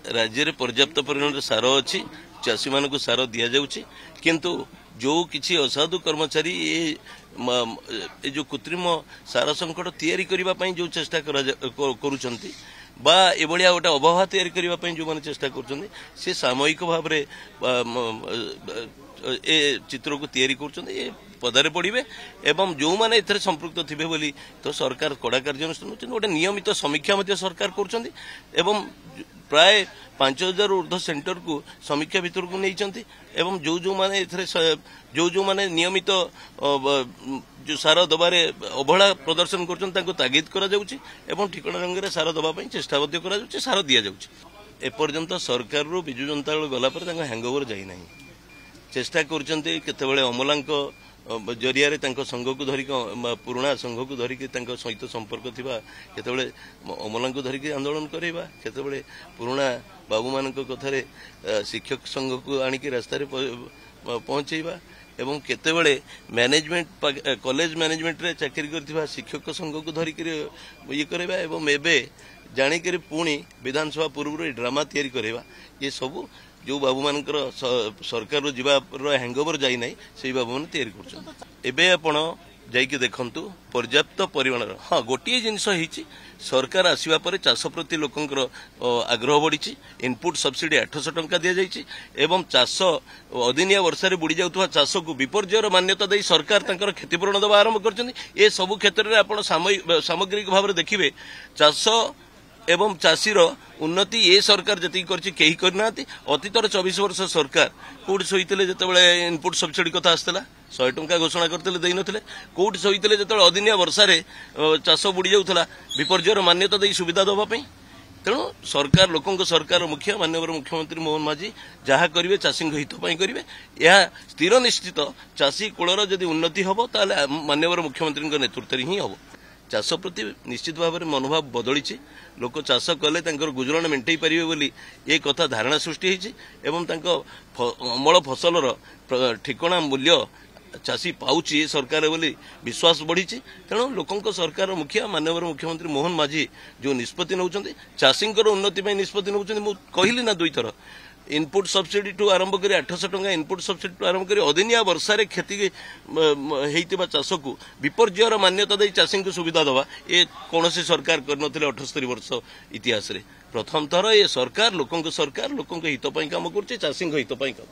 राज्य में पर्याप्त परिमाण सार अच्छी चाषी मान सार दि जाऊँगी किंतु जो किसी असाधु कर्मचारी ये जो कृत्रिम सार संकट तैयारी करने जो चेष्टा करुँच बा एभलिया गोटे अभाव तैयारी करने जो मैंने चेष्टा कर सामयिक भाव ए चित्र को तैयारी कर पदारे पड़े एवं जो मैंने एथरे संपृक्त थे बोली तो सरकार कड़ा कार्यानुष्ठान गोटे नियमित समीक्षा सरकार कर प्राय 5000 ऊर्ध्व सेंटर को समीक्षा भितर को नहीं जो माने नियमित जो सार दबारे अवहेला प्रदर्शन कर तागिद करा ठिकଣା रंग सार दवाई चेष्टा कर सार दि जाऊँगी एपर्यंत सरकार विजु जनता दल गलापर हैंगओवर जाइना चेष्टा करते अमलांक जरिया संघ को धरिक पुराणा संघ को धरिक सहित संपर्क थिबा केतबेले अमला को धरिक आंदोलन करवा केतबेले पुराणा बाबू मान कथार शिक्षक संघ को आणिक रास्ता पहुंचेबा एवं केतबेले मैनेजमेंट कॉलेज मैनेजमेंट रे चाकरी करथिबा शिक्षक संघ को धरिक ये करवा एवं एबे जानिक पुणी विधानसभा पूर्व ड्रामा तैयारी करवा ये सब जो बाबू मान सरकार जीवार हैंगओवर जाई नहीं से बाबू मान तैयारी कर आपण जाइए देखु पर्याप्त परिमाण हाँ गोटे जिनस सरकार आसवा पर चाष प्रति लोकंर आग्रह बढ़ी इनपुट सब्सिडी 800 टंका दि जाइए एवं चाष अदिनिया वर्षा बुड़ी जाऊा चाष को विपर्ययर मान्यता दे सरकार तंकर क्षतिपूरण दबा आरंभ कर सबु क्षेत्र में आप सामग्रिक भाव में देखिए चाष एवं चाषीर उन्नति ये सरकार जी करना अतीतर 24 वर्ष सरकार कौटी शोते जो इनपुट सब्सिडी कथा आसला 100 टंका घोषणा करते देन कौटी शोते जो अदिनिया वर्षा चाष बुड़ी जाऊला विपर्ययर मान्यता दे सुविधा दवाई तेणु सरकार लोकों सरकार मुख्य माननीय मुख्यमंत्री मोहन माझी जहाँ करेंगे चाषी हितपाई करेंगे यह स्थिर निश्चित चाषी कूलर जदि उन्नति हम ताले माननीय मुख्यमंत्री नेतृत्व ही हम चाष प्रति निश्चित भाव में मनोभाव बदली लोक चाष कले गुजराण मेंटई पारे बोली ये कथा धारणा सृष्टि एवं अमल फसलर ठिकଣା मूल्य चाषी पाउची सरकार बोली विश्वास बढ़ी तेणु लोकों सरकार मुखिया माननीय मुख्यमंत्री मोहन माझी जो निष्पत्ति नौ चाषी उन्नति निष्पत्ति नौ कहली ना दुई थर इनपुट सब्सिडी टू आरंभ कर 800 टंका इनपुट सब्सिडी टू आरंभ कर अदिनिया वर्षा क्षति होता चाष को विपर्ययर मान्यता दे चाषी को सुविधा दवा ये कौन सरकार कर 78 वर्ष इतिहास प्रथम थर ये सरकार लोकों हितपाई काम कर चाषी हितपाई काम